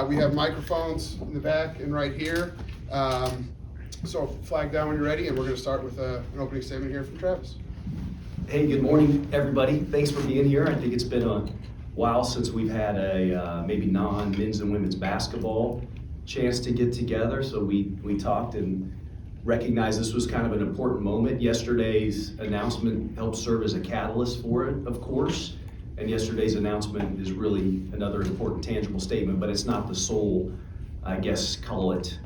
We have microphones in the back and right here. So flag down when you're ready, and we're going to start with an opening statement here from Travis. Hey, good morning, everybody. Thanks for being here. I think it's been a while since we've had a maybe non-men's and women's basketball chance to get together. So we talked and recognized this was kind of an important moment. Yesterday's announcement helped serve as a catalyst for it, of course. And yesterday's announcement is really another important tangible statement, but it's not the sole, I guess, call it,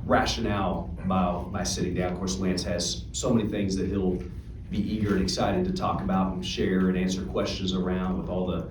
rationale by sitting down. Of course, Lance has so many things that he'll be eager and excited to talk about and share and answer questions around with all the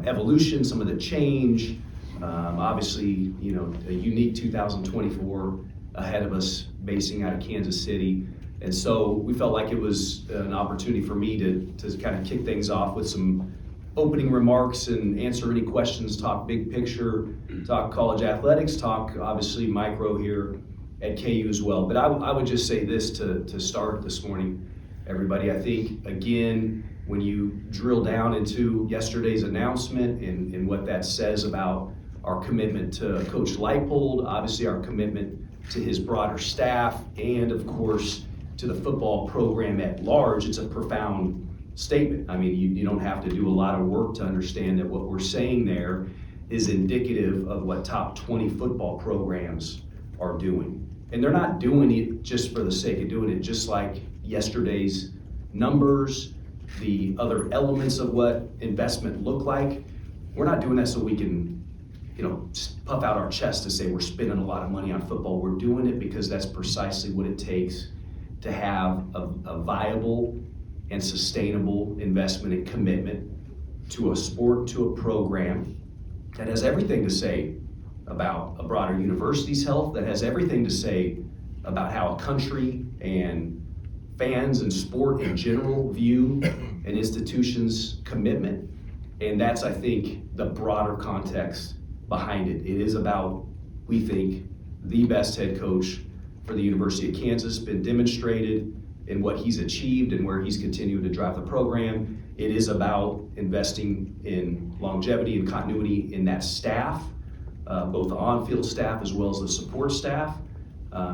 evolution, some of the change. Obviously, you know, a unique 2024 ahead of us basing out of Kansas City. And so we felt like it was an opportunity for me to kind of kick things off with some opening remarks and answer any questions, talk big picture, talk college athletics, talk obviously micro here at KU as well. But I would just say this to start this morning, everybody. I think, again, when you drill down into yesterday's announcement and what that says about our commitment to Coach Leipold, obviously our commitment to his broader staff, and of course to the football program at large, it's a profound statement. I mean, you don't have to do a lot of work to understand that what we're saying there is indicative of what top 20 football programs are doing. And they're not doing it just for the sake of doing it, just like yesterday's numbers, the other elements of what investment look like. We're not doing that so we can, you know, puff out our chest to say we're spending a lot of money on football. We're doing it because that's precisely what it takes to have a viable and sustainable investment and commitment to a sport, to a program that has everything to say about a broader university's health, that has everything to say about how a country and fans and sport in general view an institution's commitment. And that's, I think, the broader context behind it. It is about, we think, the best head coach for the University of Kansas, been demonstrated in what he's achieved and where he's continued to drive the program. It is about investing in longevity and continuity in that staff, both the on-field staff as well as the support staff.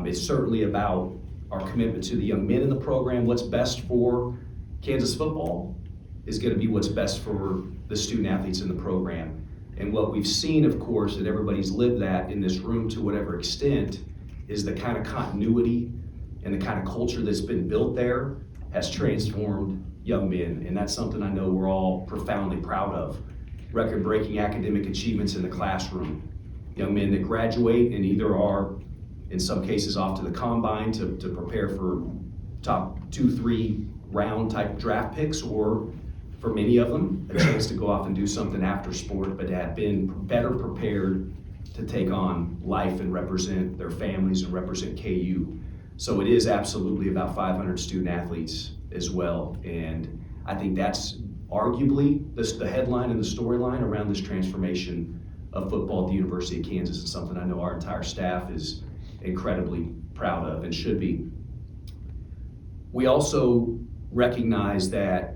It's certainly about our commitment to the young men in the program. What's best for Kansas football is going to be what's best for the student athletes in the program. And what we've seen, of course, that everybody's lived that in this room to whatever extent, is the kind of continuity and the kind of culture that's been built there has transformed young men. And that's something I know we're all profoundly proud of. Record-breaking academic achievements in the classroom. Young men that graduate and either are, in some cases, off to the combine to prepare for top 2-3 round type draft picks, or for many of them, a chance to go off and do something after sport, but have been better prepared to take on life and represent their families and represent KU. So it is absolutely about 500 student athletes as well. And I think that's arguably the headline and the storyline around this transformation of football at the University of Kansas, and something I know our entire staff is incredibly proud of and should be. We also recognize that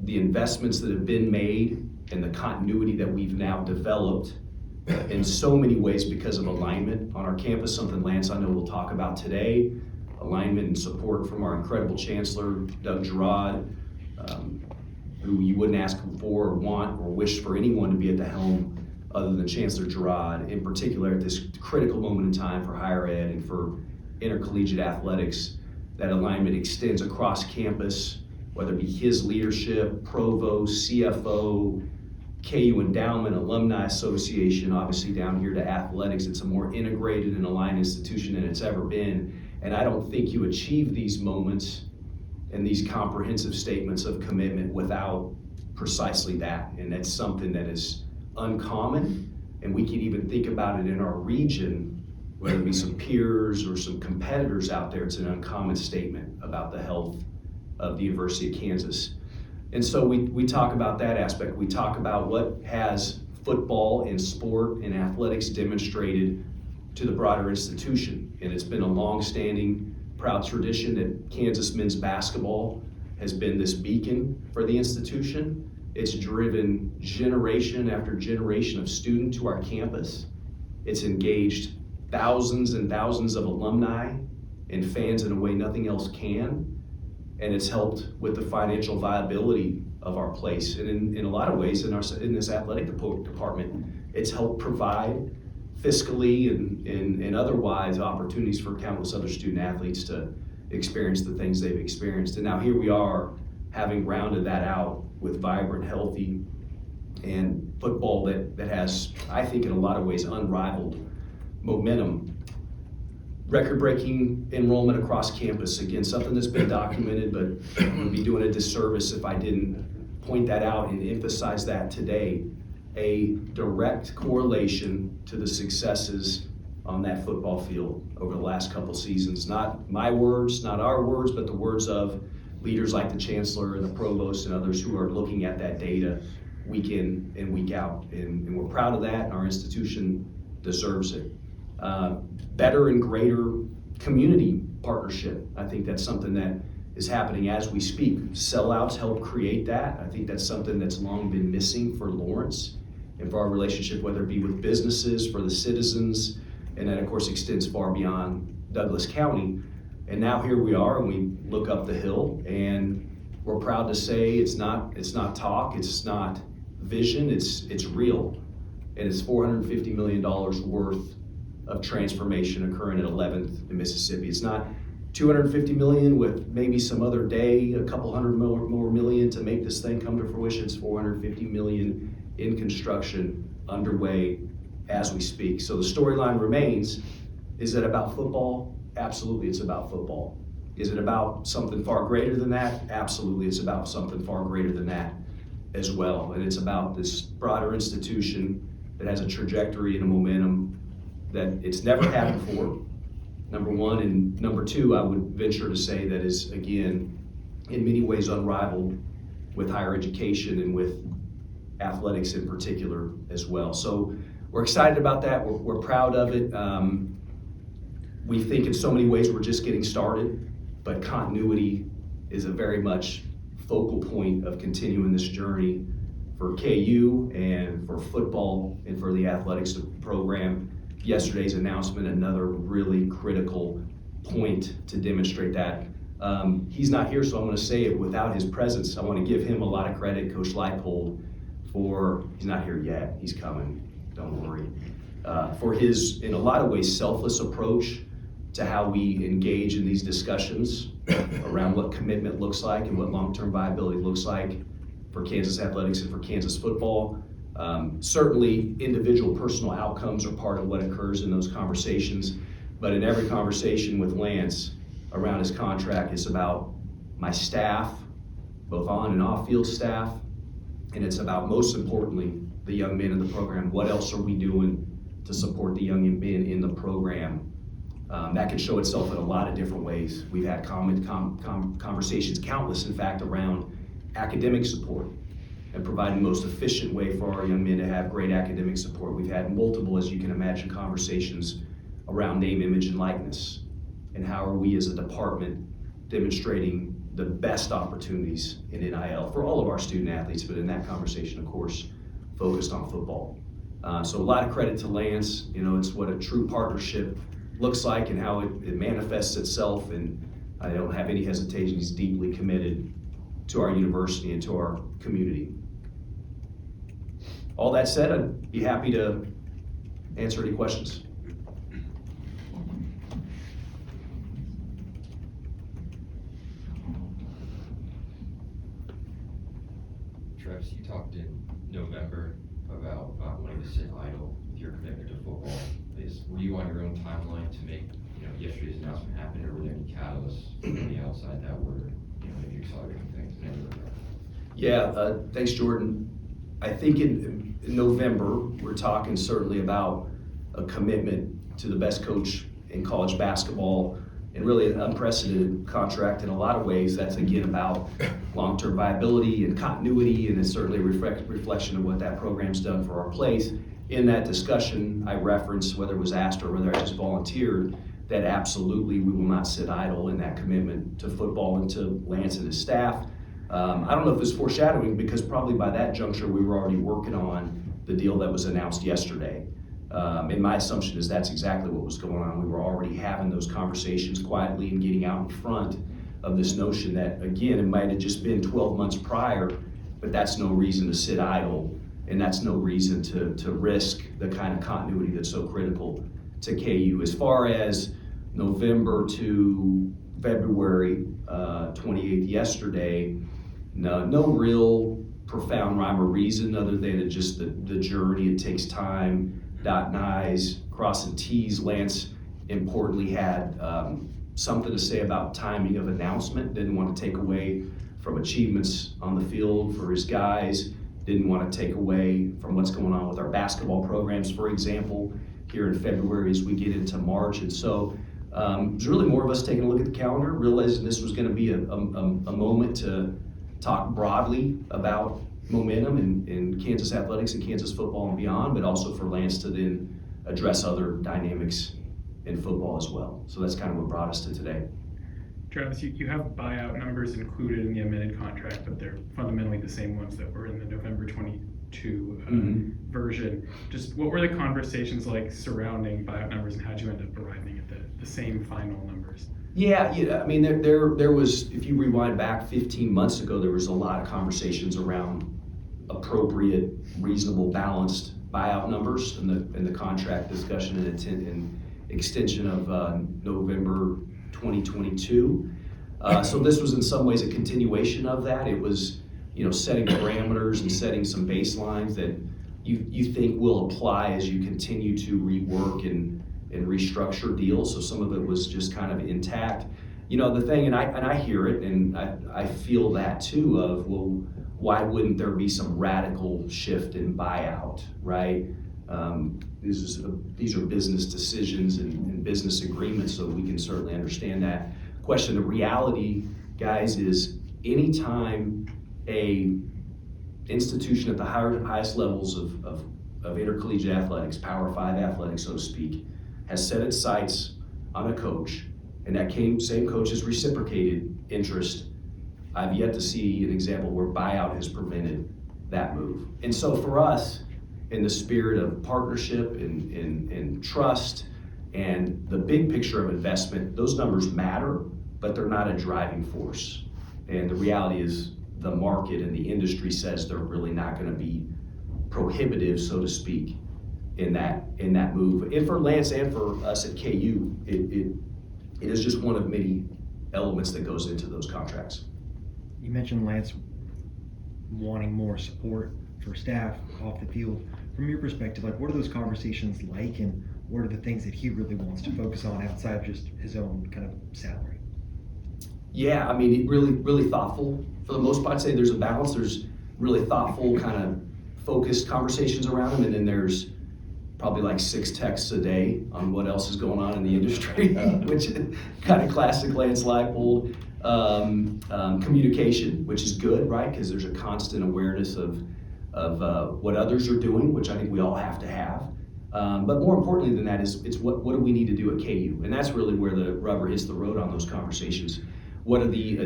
the investments that have been made and the continuity that we've now developed in so many ways because of alignment on our campus, something Lance I know will talk about today, alignment and support from our incredible chancellor, Doug Girod, who you wouldn't ask for or want or wish for anyone to be at the helm other than Chancellor Girod, in particular at this critical moment in time for higher ed and for intercollegiate athletics. That alignment extends across campus, whether it be his leadership, provost, CFO, KU Endowment, Alumni Association, obviously down here to athletics. It's a more integrated and aligned institution than it's ever been. And I don't think you achieve these moments and these comprehensive statements of commitment without precisely that. And that's something that is uncommon. And we can even think about it in our region, whether it be some peers or some competitors out there. It's an uncommon statement about the health of the University of Kansas. And so we talk about that aspect. We talk about what has football and sport and athletics demonstrated to the broader institution. And it's been a long-standing, proud tradition that Kansas men's basketball has been this beacon for the institution. It's driven generation after generation of student to our campus. It's engaged thousands and thousands of alumni and fans in a way nothing else can. And it's helped with the financial viability of our place. And in a lot of ways, in this athletic department, it's helped provide fiscally and otherwise opportunities for countless other student athletes to experience the things they've experienced. And now here we are, having rounded that out with vibrant, healthy, and football that has, I think, in a lot of ways, unrivaled momentum. Record-breaking enrollment across campus, again, something that's been documented, but I would be doing a disservice if I didn't point that out and emphasize that today. A direct correlation to the successes on that football field over the last couple seasons. Not my words, not our words, but the words of leaders like the chancellor and the provost and others who are looking at that data week in and week out. And we're proud of that, and our institution deserves it. Better and greater community partnership. I think that's something that is happening as we speak. Sellouts help create that. I think that's something that's long been missing for Lawrence and for our relationship, whether it be with businesses, for the citizens, and that of course extends far beyond Douglas County. And now here we are, and we look up the hill, and we're proud to say it's not talk, it's not vision, it's real. And it's $450 million worth of transformation occurring at 11th in Mississippi. It's not $250 million with maybe some other day, a couple hundred more million to make this thing come to fruition. It's $450 million in construction underway as we speak. So the storyline remains, is it about football? Absolutely, it's about football. Is it about something far greater than that? Absolutely, it's about something far greater than that as well. And it's about this broader institution that has a trajectory and a momentum that it's never had before, number one. And number two, I would venture to say that is, again, in many ways unrivaled with higher education and with athletics in particular as well. So we're excited about that. We're proud of it. We think in so many ways we're just getting started, but continuity is a very much focal point of continuing this journey for KU and for football and for the athletics program. Yesterday's announcement, another really critical point to demonstrate that. He's not here, so I'm going to say it without his presence. I want to give him a lot of credit, Coach Leipold, he's not here yet, he's coming, don't worry, for his, in a lot of ways, selfless approach to how we engage in these discussions around what commitment looks like and what long-term viability looks like for Kansas athletics and for Kansas football. Certainly, individual personal outcomes are part of what occurs in those conversations, but in every conversation with Lance around his contract, it's about my staff, both on and off field staff, and it's about, most importantly, the young men in the program. What else are we doing to support the young men in the program? That can show itself in a lot of different ways. We've had conversations, countless in fact, around academic support and providing the most efficient way for our young men to have great academic support. We've had multiple, as you can imagine, conversations around name, image, and likeness, and how are we as a department demonstrating the best opportunities in NIL for all of our student athletes, but in that conversation, of course, focused on football. So a lot of credit to Lance. You know, it's what a true partnership looks like and how it manifests itself, and I don't have any hesitation. He's deeply committed to our university and to our community. All that said, I'd be happy to answer any questions. Travis, you talked in November about wanting to sit idle with your commitment to football. Were you on your own timeline to make yesterday's announcement happen, or were there any catalysts from the outside that were maybe accelerating things in any regard? Yeah, thanks, Jordan. I think in November, we're talking certainly about a commitment to the best coach in college basketball, and really an unprecedented contract in a lot of ways. That's again about long-term viability and continuity, and it's certainly a reflection of what that program's done for our place. In that discussion, I referenced, whether it was asked or whether I just volunteered, that absolutely we will not sit idle in that commitment to football and to Lance and his staff. I don't know if it's foreshadowing, because probably by that juncture, we were already working on the deal that was announced yesterday. And my assumption is that's exactly what was going on. We were already having those conversations quietly and getting out in front of this notion that, again, it might have just been 12 months prior, but that's no reason to sit idle, and that's no reason to risk the kind of continuity that's so critical to KU. As far as November to February 28th, yesterday, no real profound rhyme or reason other than just the journey. It takes time, dotting I's, crossing T's. Lance importantly had something to say about timing of announcement, didn't want to take away from achievements on the field for his guys, didn't want to take away from what's going on with our basketball programs, for example, here in February as we get into March. And so it was really more of us taking a look at the calendar, realizing this was going to be a moment to talk broadly about momentum in Kansas athletics and Kansas football and beyond, but also for Lance to then address other dynamics in football as well. So that's kind of what brought us to today. Travis, you have buyout numbers included in the amended contract, but they're fundamentally the same ones that were in the November 22 version. Just what were the conversations like surrounding buyout numbers, and how'd you end up arriving at the same final numbers? Yeah, I mean, there was, if you rewind back 15 months ago, there was a lot of conversations around appropriate, reasonable, balanced buyout numbers in the contract discussion and intent and extension of November 2022. So this was in some ways a continuation of that. It was, setting parameters and setting some baselines that you think will apply as you continue to rework and restructure deals. So some of it was just kind of intact. The thing, and I hear it, and I feel that too, of, well, why wouldn't there be some radical shift in buyout, right? These are business decisions and business agreements, so we can certainly understand that question. The reality, guys, is anytime a institution at the highest levels of intercollegiate athletics, Power 5 athletics, so to speak, has set its sights on a coach, and that same coach has reciprocated interest, I've yet to see an example where buyout has prevented that move. And so for us, in the spirit of partnership and trust and the big picture of investment, those numbers matter, but they're not a driving force. And the reality is the market and the industry says they're really not going to be prohibitive, so to speak, in that move. And for Lance and for us at KU, it is just one of many elements that goes into those contracts. You mentioned Lance wanting more support for staff off the field. From your perspective, what are those conversations like, and what are the things that he really wants to focus on outside of just his own kind of salary? Yeah, I mean, really thoughtful. For the most part, I'd say there's a balance. There's really thoughtful, kind of focused conversations around him, and then there's probably like 6 texts a day on what else is going on in the industry, which is kind of classic Lance Leipold. Communication, which is good, right? Because there's a constant awareness of what others are doing, which I think we all have to have. But more importantly than that is it's what do we need to do at KU? And that's really where the rubber hits the road on those conversations. What are the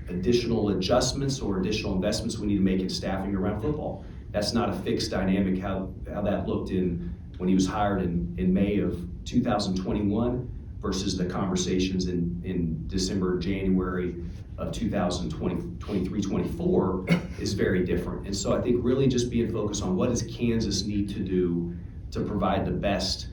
additional adjustments or additional investments we need to make in staffing around football? That's not a fixed dynamic, how that looked when he was hired in May of 2021 versus the conversations in December, January of 2023-24 is very different. And so I think really just being focused on what does Kansas need to do to provide the best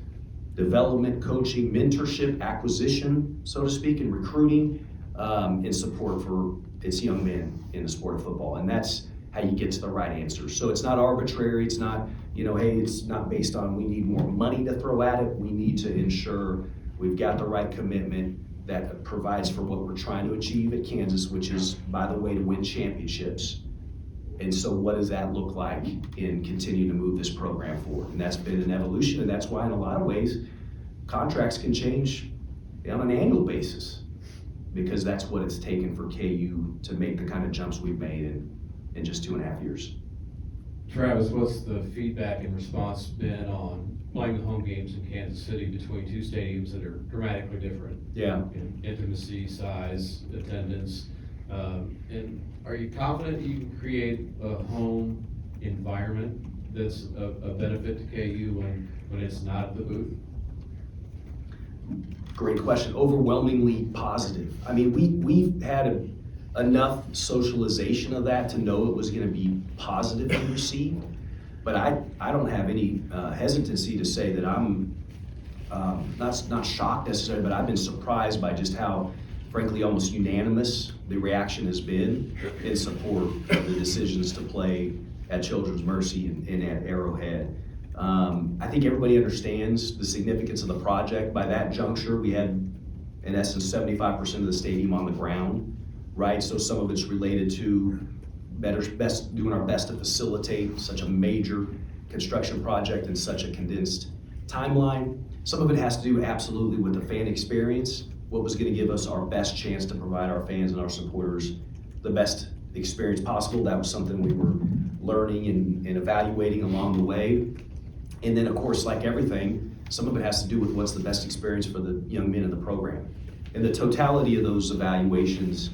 development, coaching, mentorship, acquisition, so to speak, and recruiting, and support for its young men in the sport of football. And that's how you get to the right answer. So it's not arbitrary. It's not, hey, it's not based on we need more money to throw at it. We need to ensure we've got the right commitment that provides for what we're trying to achieve at Kansas, which is, by the way, to win championships. And so what does that look like in continuing to move this program forward? And that's been an evolution, and that's why in a lot of ways, contracts can change on an annual basis, because that's what it's taken for KU to make the kind of jumps we've made in just 2.5 years. Travis, what's the feedback and response been on playing the home games in Kansas City between two stadiums that are dramatically different? Yeah. In intimacy, size, attendance, And are you confident you can create a home environment that's a benefit to KU when it's not at the booth? Great question. Overwhelmingly positive. I mean, we've had enough socialization of that to know it was going to be positively received. But I don't have any hesitancy to say that I'm not shocked necessarily, but I've been surprised by just how, frankly, almost unanimous the reaction has been in support of the decisions to play at Children's Mercy and at Arrowhead. I think everybody understands the significance of the project. By that juncture, we had, in essence, 75% of the stadium on the ground, right? So some of it's related to doing our best to facilitate such a major construction project in such a condensed timeline. Some of it has to do absolutely with the fan experience, what was gonna give us our best chance to provide our fans and our supporters the best experience possible. That was something we were learning and evaluating along the way. And then, of course, like everything, some of it has to do with what's the best experience for the young men in the program. And the totality of those evaluations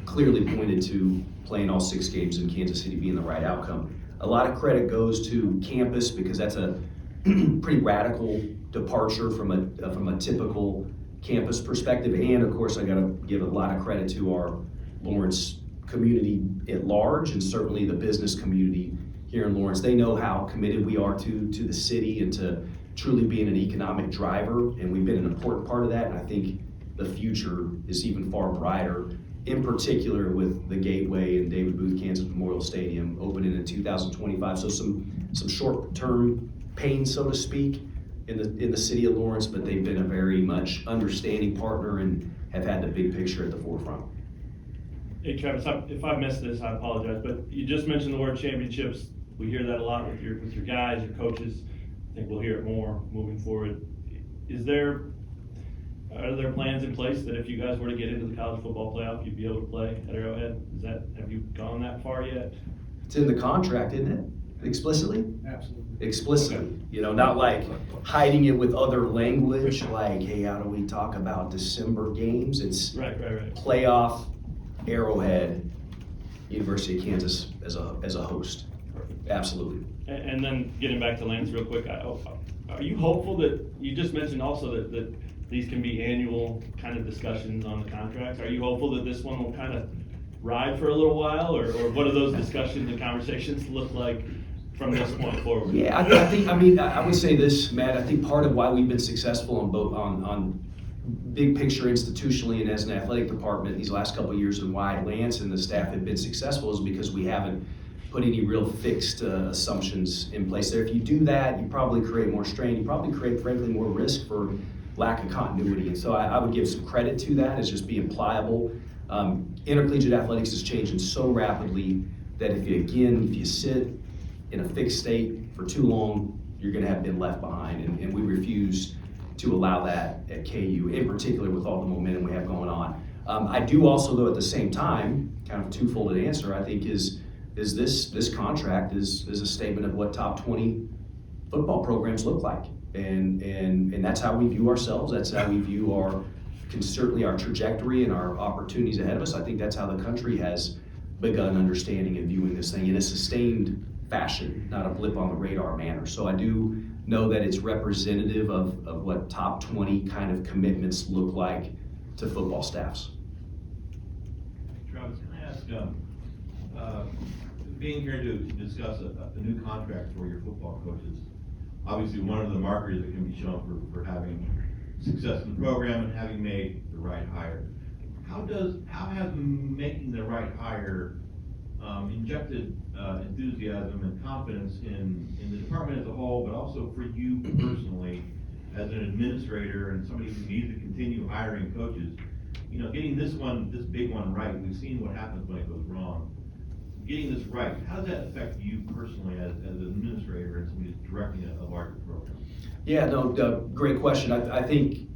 clearly pointed to playing all 6 games in Kansas City being the right outcome. A lot of credit goes to campus because that's a pretty radical departure from a typical campus perspective. And of course, I gotta give a lot of credit to our Lawrence community at large, and certainly the business community here in Lawrence. They know how committed we are to the city and to truly being an economic driver, and we've been an important part of that, and I think the future is even far brighter, in particular with the Gateway and David Booth Kansas Memorial Stadium opening in 2025. So some short-term pain, so to speak, in the city of Lawrence, but they've been a very much understanding partner and have had the big picture at the forefront. Hey Travis, if I missed this, I apologize, but you just mentioned the word championships. We hear that a lot with your guys, your coaches. I think we'll hear it more moving forward. Are there plans in place that if you guys were to get into the college football playoff, you'd be able to play at Arrowhead? Have you gone that far yet? It's in the contract, isn't it? Explicitly? Absolutely. Explicitly. Okay. You know, not like hiding it with other language, like, hey, how do we talk about December games? It's Right. playoff, Arrowhead, University of Kansas as a host. Absolutely. And then getting back to Lance real quick, are you hopeful that, you just mentioned also that these can be annual kind of discussions on the contracts? Are you hopeful that this one will kind of ride for a little while, or what do those discussions and conversations look like from this point forward? Yeah, I would say this, Matt. I think part of why we've been successful on big picture institutionally and as an athletic department these last couple of years, and why Lance and the staff have been successful, is because we haven't put any real fixed assumptions in place there. If you do that, you probably create more strain. You probably create, frankly, more risk for lack of continuity. And so I would give some credit to that as just being pliable. Intercollegiate athletics is changing so rapidly that if you sit in a fixed state for too long, you're gonna have been left behind. And we refuse to allow that at KU, in particular with all the momentum we have going on. I do also, though, at the same time, kind of two-folded answer, I think is this contract is a statement of what top 20 football programs look like. And that's how we view ourselves. That's how we view certainly our trajectory and our opportunities ahead of us. I think that's how the country has begun understanding and viewing this thing in a sustained fashion, not a blip on the radar manner. So I do know that it's representative of what top 20 kind of commitments look like to football staffs. Travis, can I ask, being here to discuss a new contract for your football coaches, obviously one of the markers that can be shown for having success in the program and having made the right hire. How has making the right hire injected enthusiasm and confidence in the department as a whole, but also for you personally as an administrator and somebody who needs to continue hiring coaches? You know, getting this big one right, we've seen what happens when it goes wrong. Getting this right, how does that affect you personally as an administrator and somebody who's directing a larger program? Yeah, no, great question. I think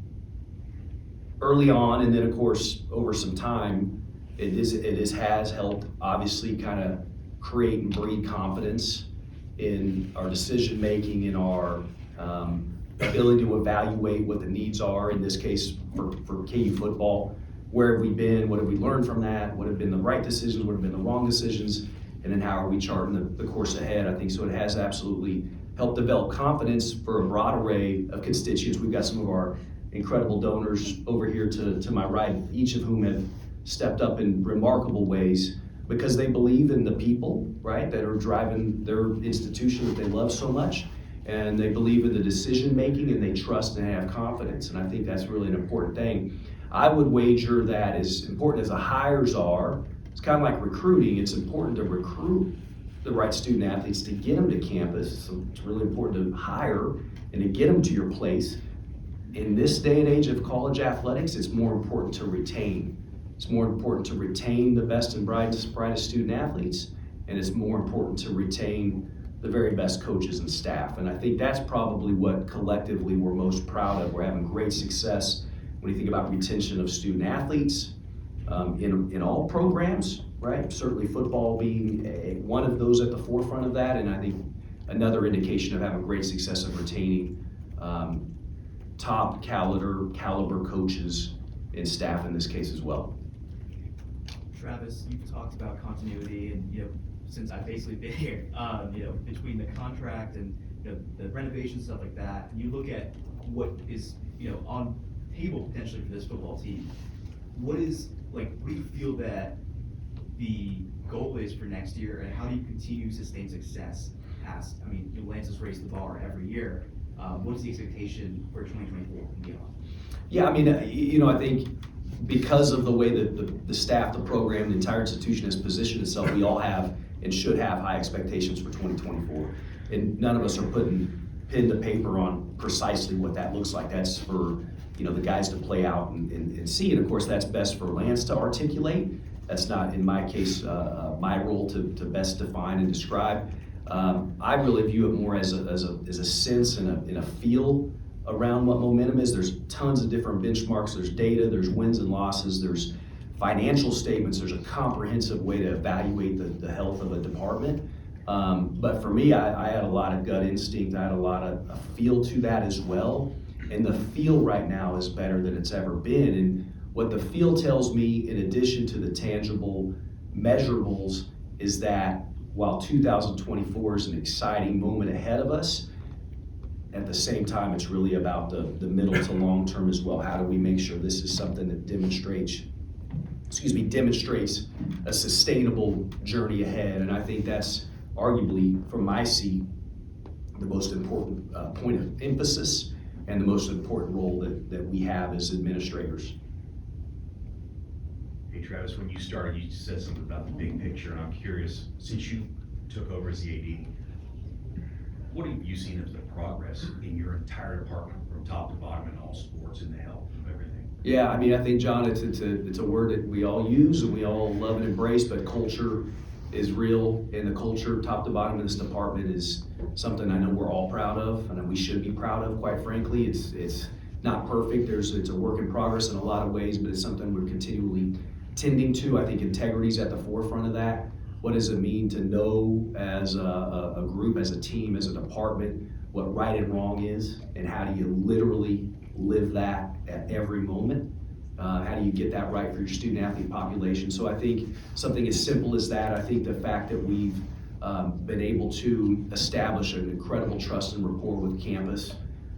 early on, and then of course over some time, it has helped obviously kind of create and breed confidence in our decision making, in our ability to evaluate what the needs are. In this case, for KU football, where have we been, what have we learned from that, what have been the right decisions, what have been the wrong decisions, and then how are we charting the course ahead. I think so it has absolutely helped develop confidence for a broad array of constituents. We've got some of our incredible donors over here to my right, each of whom have stepped up in remarkable ways because they believe in the people, right, that are driving their institution that they love so much. And they believe in the decision making and they trust and have confidence. And I think that's really an important thing. I would wager that as important as the hires are, it's kind of like recruiting. It's important to recruit the right student athletes to get them to campus. So it's really important to hire and to get them to your place. In this day and age of college athletics, it's more important to retain. It's more important to retain the best and brightest student athletes, and it's more important to retain the very best coaches and staff. And I think that's probably what collectively we're most proud of. We're having great success when you think about retention of student athletes in all programs, right? Certainly football being one of those at the forefront of that, and I think another indication of having great success of retaining top caliber coaches and staff in this case as well. Travis, you've talked about continuity and, since I've basically been here, between the contract and, the renovation, stuff like that, and you look at what is, on table potentially for this football team, what do you feel that the goal is for next year, and how do you continue to sustain success past, Lance has raised the bar every year. What's the expectation for 2024 and beyond? Yeah, I think because of the way that the staff, the program, the entire institution has positioned itself, we all have and should have high expectations for 2024. And none of us are putting pen to paper on precisely what that looks like. That's for the guys to play out and see. And of course, that's best for Lance to articulate. That's not, in my case, my role to best define and describe. I really view it more as a sense and a feel around what momentum is. There's tons of different benchmarks. There's data, there's wins and losses, there's financial statements, there's a comprehensive way to evaluate the health of a department. But for me, I had a lot of gut instinct. I had a lot of feel to that as well. And the feel right now is better than it's ever been. And what the feel tells me, in addition to the tangible measurables, is that while 2024 is an exciting moment ahead of us, at the same time, it's really about the middle to long term as well. How do we make sure this is something that demonstrates a sustainable journey ahead? And I think that's arguably, from my seat, the most important point of emphasis and the most important role that we have as administrators. Hey Travis, when you started, you said something about the big picture, and I'm curious, since you took over as the AD, what have you seen as the progress in your entire department from top to bottom in all sports and the health of everything? Yeah, I think, John, it's a word that we all use and we all love and embrace, but culture is real, and the culture top to bottom in this department is something I know we're all proud of, and we should be proud of, quite frankly. It's not perfect. It's a work in progress in a lot of ways, but it's something we're continually tending to. I think integrity is at the forefront of that. What does it mean to know as a group, as a team, as a department, what right and wrong is, and how do you literally live that at every moment? How do you get that right for your student athlete population? So I think something as simple as that, I think the fact that we've been able to establish an incredible trust and rapport with campus,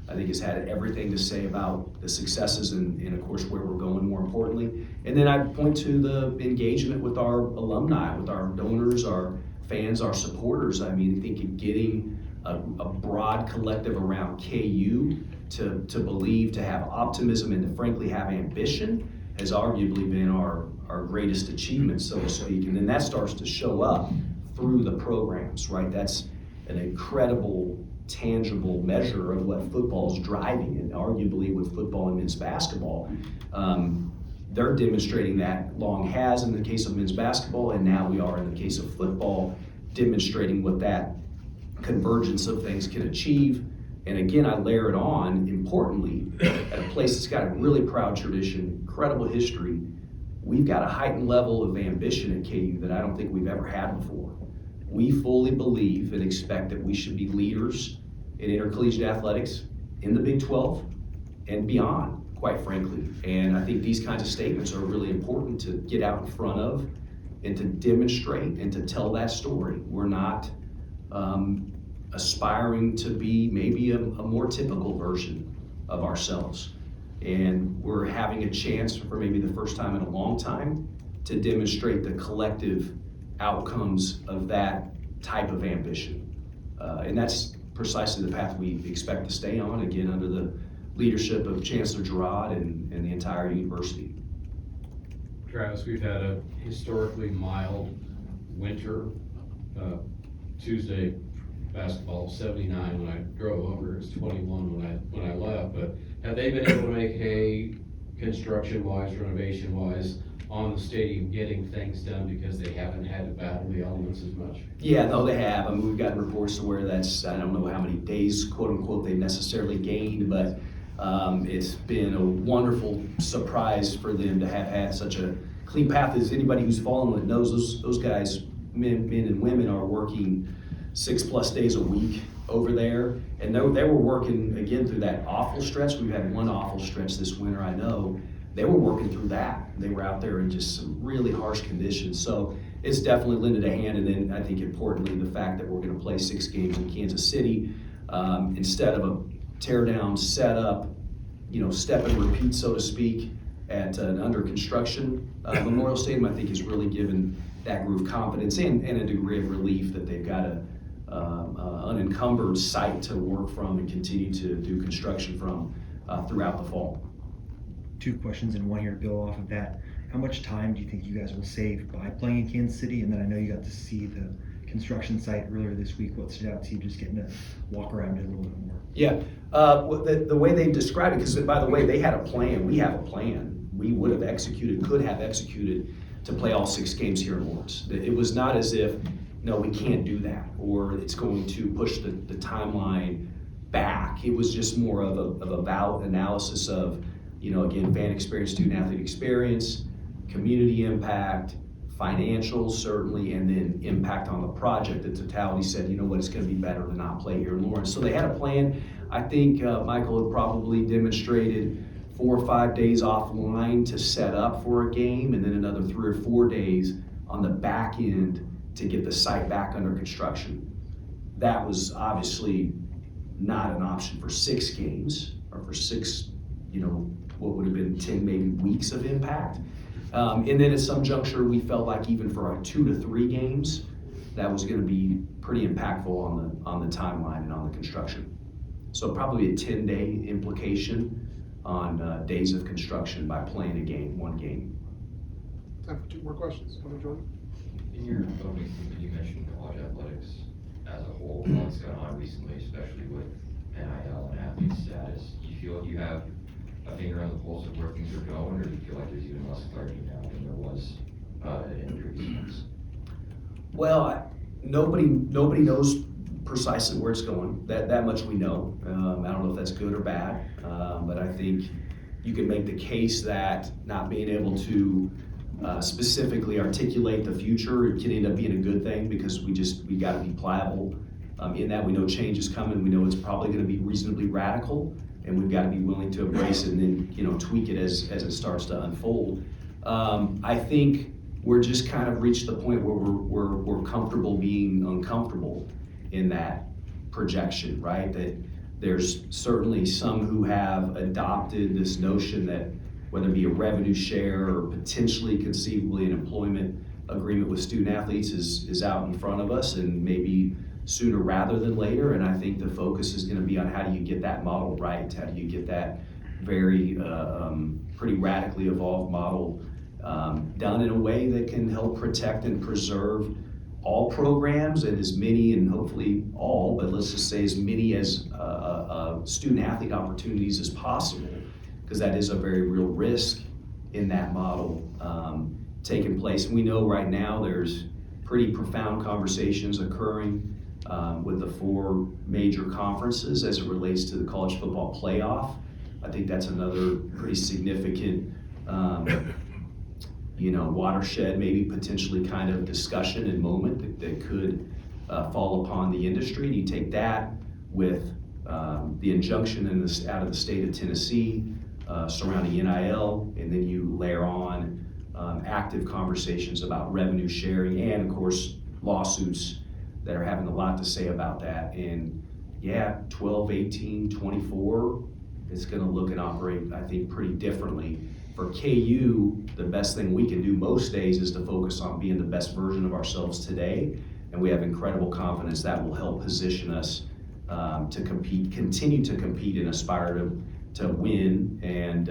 I think has had everything to say about the successes and of course where we're going, more importantly. And then I point to the engagement with our alumni, with our donors, our fans, our supporters. I think getting a broad collective around KU to believe, to have optimism, and to frankly have ambition has arguably been our greatest achievement, so to speak. And then that starts to show up through the programs, right? That's an incredible, tangible measure of what football is driving, and arguably with football and men's basketball, they're demonstrating that long has in the case of men's basketball, and now we are in the case of football, demonstrating what that convergence of things can achieve. And again, I layer it on, importantly, at a place that's got a really proud tradition, incredible history. We've got a heightened level of ambition at KU that I don't think we've ever had before. We fully believe and expect that we should be leaders in intercollegiate athletics in the Big 12 and beyond, quite frankly. And I think these kinds of statements are really important to get out in front of and to demonstrate and to tell that story. We're not aspiring to be maybe a more typical version of ourselves. And we're having a chance for maybe the first time in a long time to demonstrate the collective outcomes of that type of ambition. And that's precisely the path we expect to stay on, again, under the leadership of Chancellor Girard and the entire university. Travis, we've had a historically mild winter. Tuesday basketball 79 when I drove over, it was 21 when I left. But have they been able to make hay, construction-wise, renovation-wise, on the stadium, getting things done because they haven't had to battle the elements as much? Yeah, no, they have. I mean, we've gotten reports to where that's, I don't know how many days, quote unquote, they've necessarily gained, but it's been a wonderful surprise for them to have had such a clean path. As anybody who's following it knows, those guys, men and women, are working 6+ days a week over there. And they were working, again, through that awful stretch. We've had one awful stretch this winter, I know. They were working through that. They were out there in just some really harsh conditions. So it's definitely lended a hand. And then I think importantly, the fact that we're going to play 6 games in Kansas City instead of a tear down, set up, step and repeat, so to speak, at an under construction Memorial Stadium, I think has really given that group confidence and a degree of relief that they've got an unencumbered site to work from and continue to do construction from throughout the fall. 2 questions and one here to build off of that. How much time do you think you guys will save by playing in Kansas City? And then I know you got to see the construction site earlier this week. What stood out to you just getting to walk around it a little bit more? Yeah, the way they described it, because by the way, they had a plan. We have a plan. We could have executed to play all 6 games here in Lawrence. It was not as if, no, we can't do that, or it's going to push the timeline back. It was just more of a valid analysis of, again, fan experience, student athlete experience, community impact, financials certainly, and then impact on the project. The totality said, it's going to be better to not play here in Lawrence. So they had a plan. I think Michael had probably demonstrated 4 or 5 days offline to set up for a game, and then another 3 or 4 days on the back end to get the site back under construction. That was obviously not an option for 6 games or for 6, what would have been 10 maybe weeks of impact. And then at some juncture, we felt like even for our 2 to 3 games, that was going to be pretty impactful on the timeline and on the construction. So probably a 10-day implication on days of construction by playing one game. Time for 2 more questions. Come on, Jordan. In your opening statement, you mentioned college athletics as a whole, what's gone on recently, especially with NIL and athlete status. Do you feel like you have a finger on the pulse of where things are going, or do you feel like there's even less clarity now than there was in previous months? Well, nobody knows precisely where it's going. That much we know. I don't know if that's good or bad, but I think you can make the case that not being able to specifically articulate the future, it can end up being a good thing, because we got to be pliable in that. We know change is coming. We know it's probably going to be reasonably radical, and we've got to be willing to embrace it and then tweak it as it starts to unfold. I think we're just kind of reached the point where we're comfortable being uncomfortable in that projection, right? That there's certainly some who have adopted this notion that whether it be a revenue share or potentially conceivably an employment agreement with student athletes is out in front of us, and maybe sooner rather than later. And I think the focus is going to be on how do you get that model right? How do you get that very pretty radically evolved model done in a way that can help protect and preserve all programs and as many, and hopefully all, but let's just say as many as student athlete opportunities as possible, because that is a very real risk in that model taking place. And we know right now there's pretty profound conversations occurring with the 4 major conferences as it relates to the college football playoff. I think that's another pretty significant watershed, maybe potentially kind of discussion and moment that could fall upon the industry. And you take that with the injunction out of the state of Tennessee surrounding NIL, and then you layer on active conversations about revenue sharing and, of course, lawsuits that are having a lot to say about that. And yeah, 12, 18, 24, it's gonna look and operate, I think, pretty differently. For KU, the best thing we can do most days is to focus on being the best version of ourselves today. And we have incredible confidence that will help position us to compete, continue to compete and aspire to win and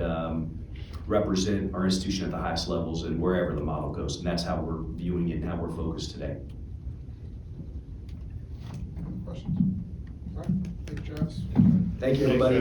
represent our institution at the highest levels and wherever the model goes. And that's how we're viewing it and how we're focused today. Questions? All right, thank you, Travis. Thank you, everybody.